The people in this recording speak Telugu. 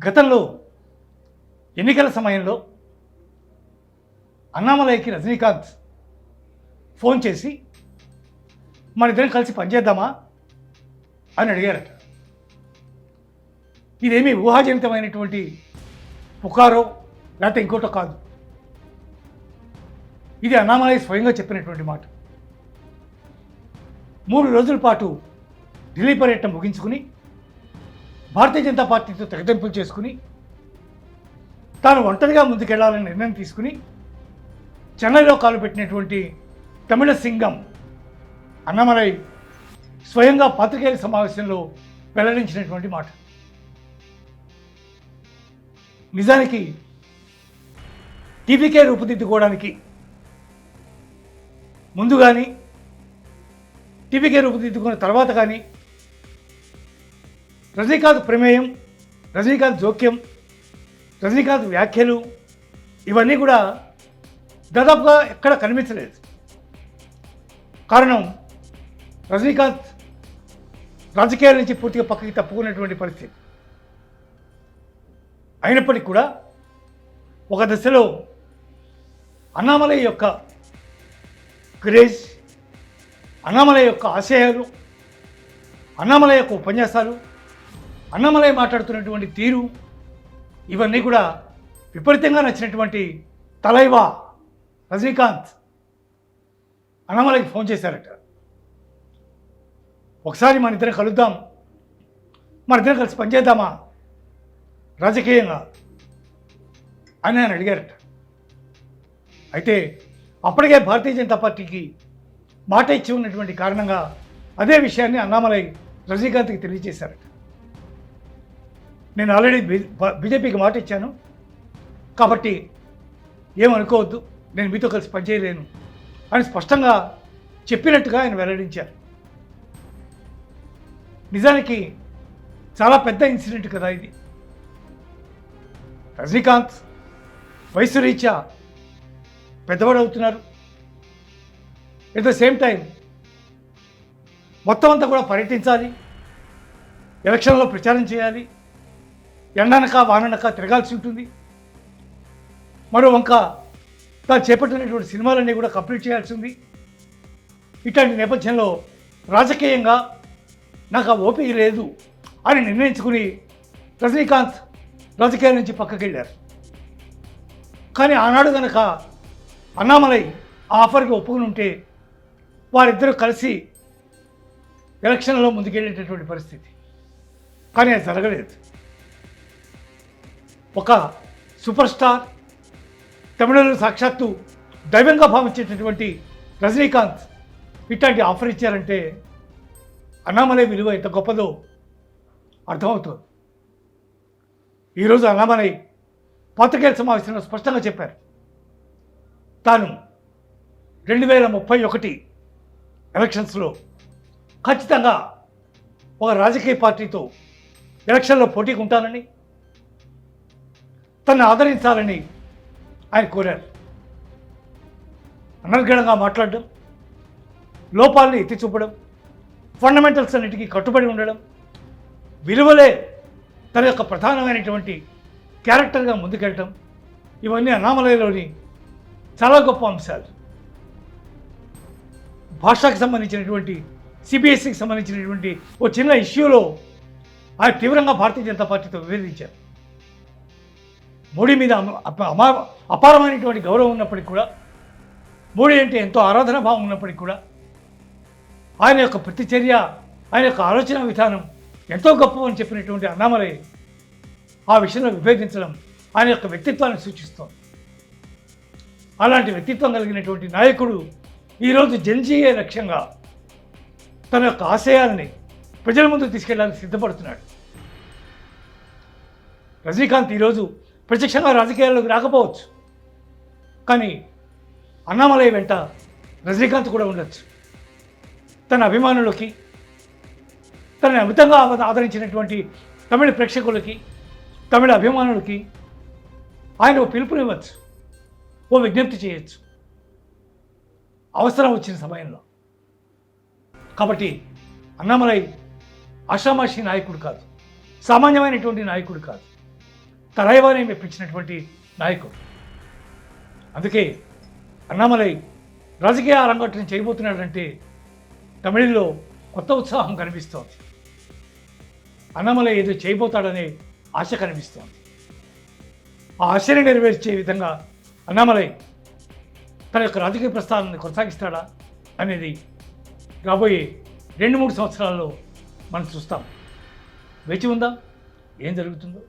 గతంలో ఎన్నికల సమయంలో అన్నామలైకి రజనీకాంత్ ఫోన్ చేసి మన ఇద్దరం కలిసి పనిచేద్దామా అని అడిగారట. ఇదేమీ ఊహాజనితమైనటువంటి పుకారో లేకపోతే ఇంకోటో కాదు. ఇది అన్నామలై స్వయంగా చెప్పినటువంటి మాట. 3 రోజుల పాటు ఢిల్లీ పర్యటన ముగించుకుని భారతీయ జనతా పార్టీతో తెగదెంపులు చేసుకుని తాను ఒంటరిగా ముందుకెళ్లాలని నిర్ణయం తీసుకుని చెన్నైలో కాలు పెట్టినటువంటి తమిళ సింగం అన్నామలై స్వయంగా పాత్రికేయుల సమావేశంలో వెల్లడించినటువంటి మాట. నిజానికి టీవీకే రూపుదిద్దుకోవడానికి ముందు కానీ టీవీకే రూపుదిద్దుకున్న తర్వాత కానీ రజనీకాంత్ ప్రమేయం, రజనీకాంత్ జోక్యం, రజనీకాంత్ వ్యాఖ్యలు ఇవన్నీ కూడా దాదాపుగా ఎక్కడ కనిపించలేదు. కారణం రజనీకాంత్ రాజకీయాల నుంచి పూర్తిగా పక్కకి తప్పుకున్నటువంటి పరిస్థితి. అయినప్పటికీ కూడా ఒక దశలో అన్నామలై యొక్క క్రేజ్, అన్నామలై యొక్క ఆశయాలు, అన్నామలై యొక్క ఉపన్యాసాలు, అన్నామలై మాట్లాడుతున్నటువంటి తీరు ఇవన్నీ కూడా విపరీతంగా నచ్చినటువంటి తలైవా రజనీకాంత్ అన్నామలైకి ఫోన్ చేశారట. ఒకసారి మన ఇద్దరం కలుద్దాం, మన ఇద్దరం కలిసి పనిచేద్దామా రాజకీయంగా అని ఆయన అడిగారట. అయితే అప్పటికే భారతీయ జనతా పార్టీకి మాట ఇచ్చి ఉన్నటువంటి కారణంగా అదే విషయాన్ని అన్నామలై రజనీకాంత్కి తెలియజేశారట. నేను ఆల్రెడీ బీజేపీకి మాట ఇచ్చాను కాబట్టి ఏమనుకోవద్దు, నేను మీతో కలిసి పనిచేయలేను అని స్పష్టంగా చెప్పినట్టుగా ఆయన వెల్లడించారు. నిజానికి చాలా పెద్ద ఇన్సిడెంట్ కదా ఇది. రజనీకాంత్ వయసు రీత్యా పెద్దవాడు అవుతున్నారు. ఎట్ ద సేమ్ టైం మొత్తం అంతా కూడా పర్యటించాలి, ఎలక్షన్లో ప్రచారం చేయాలి, ఎండనక వాననక తిరగాల్సి ఉంటుంది. మరో వంక తాను చేపట్టినటువంటి సినిమాలన్నీ కూడా కంప్లీట్ చేయాల్సి ఉంది. ఇట్లాంటి నేపథ్యంలో రాజకీయంగా నాకు ఆ ఓపిక లేదు అని నిర్ణయించుకుని రజనీకాంత్ రాజకీయాల నుంచి పక్కకి వెళ్ళారు. కానీ ఆనాడు కనుక అన్నామలై ఆ ఆఫర్కి ఒప్పుకుని ఉంటే వారిద్దరూ కలిసి ఎలక్షన్లో ముందుకెళ్ళేటటువంటి పరిస్థితి. కానీ అది జరగలేదు. ఒక సూపర్ స్టార్, తమిళంలో సాక్షాత్తు దైవంగా భావించేటటువంటి రజనీకాంత్ ఇట్లాంటి ఆఫర్ ఇచ్చారంటే అన్నామలై విలువ ఎంత గొప్పదో అర్థమవుతుంది. ఈరోజు అన్నామలై పాత్రికేయుల సమావేశంలో స్పష్టంగా చెప్పారు, తాను 2031 ఎలక్షన్స్లో ఖచ్చితంగా ఒక రాజకీయ పార్టీతో ఎలక్షన్లో పోటీకి ఉంటానని, తనను ఆదరించాలని ఆయన కోరారు. అనర్గళంగా మాట్లాడడం, లోపాలని ఎత్తి చూపడం, ఫండమెంటల్స్ అన్నిటికీ కట్టుబడి ఉండడం, విలువలే తన యొక్క ప్రధానమైనటువంటి క్యారెక్టర్గా ముందుకెళ్ళటం, ఇవన్నీ అన్నామలైలోని చాలా గొప్ప అంశాలు. భాషకు సంబంధించినటువంటి, సిబిఎస్ఈకి సంబంధించినటువంటి ఓ చిన్న ఇష్యూలో ఆయన తీవ్రంగా భారతీయ జనతా పార్టీతో విభేదించారు. మోడీ మీద అపారమైనటువంటి గౌరవం ఉన్నప్పటికీ కూడా, మోడీ అంటే ఎంతో ఆరాధనా భావం ఉన్నప్పటికీ కూడా ఆయన యొక్క ప్రతిచర్య, ఆయన యొక్క ఆలోచన విధానం ఎంతో గొప్ప అని చెప్పినటువంటి అన్నామలై ఆ విషయంలో విభేదించడం ఆయన యొక్క వ్యక్తిత్వాన్ని సూచిస్తోంది. అలాంటి వ్యక్తిత్వం కలిగినటువంటి నాయకుడు ఈరోజు జన్జీయే లక్ష్యంగా తన యొక్క ఆశయాల్ని ప్రజల ముందు తీసుకెళ్ళడానికి సిద్ధపడుతున్నాడు. రజనీకాంత్ ఈరోజు ప్రత్యక్షంగా రాజకీయాల్లోకి రాకపోవచ్చు, కానీ అన్నామలై వెంట రజనీకాంత్ కూడా ఉండొచ్చు. తన అభిమానులకి, తనని అమితంగా ఆదరించినటువంటి తమిళ ప్రేక్షకులకి, తమిళ అభిమానులకి ఆయన ఓ పిలుపునివ్వచ్చు, ఓ విజ్ఞప్తి చేయొచ్చు అవసరం వచ్చిన సమయంలో. కాబట్టి అన్నామలై ఆషామాషి నాయకుడు కాదు, సామాన్యమైనటువంటి నాయకుడు కాదు. తలైవానే మెప్పించినటువంటి నాయకుడు. అందుకే అన్నామలై రాజకీయ అరంగేట్రం చేయబోతున్నాడంటే తమిళంలో కొత్త ఉత్సాహం కనిపిస్తోంది. అన్నామలై ఏదో చేయబోతాడనే ఆశ కనిపిస్తోంది. ఆ ఆశని నెరవేర్చే విధంగా అన్నామలై తన యొక్క రాజకీయ ప్రస్థానాన్ని కొనసాగిస్తాడా అనేది రాబోయే 2-3 సంవత్సరాల్లో మనం చూస్తాం. వేచి ఉందాం ఏం జరుగుతుందో.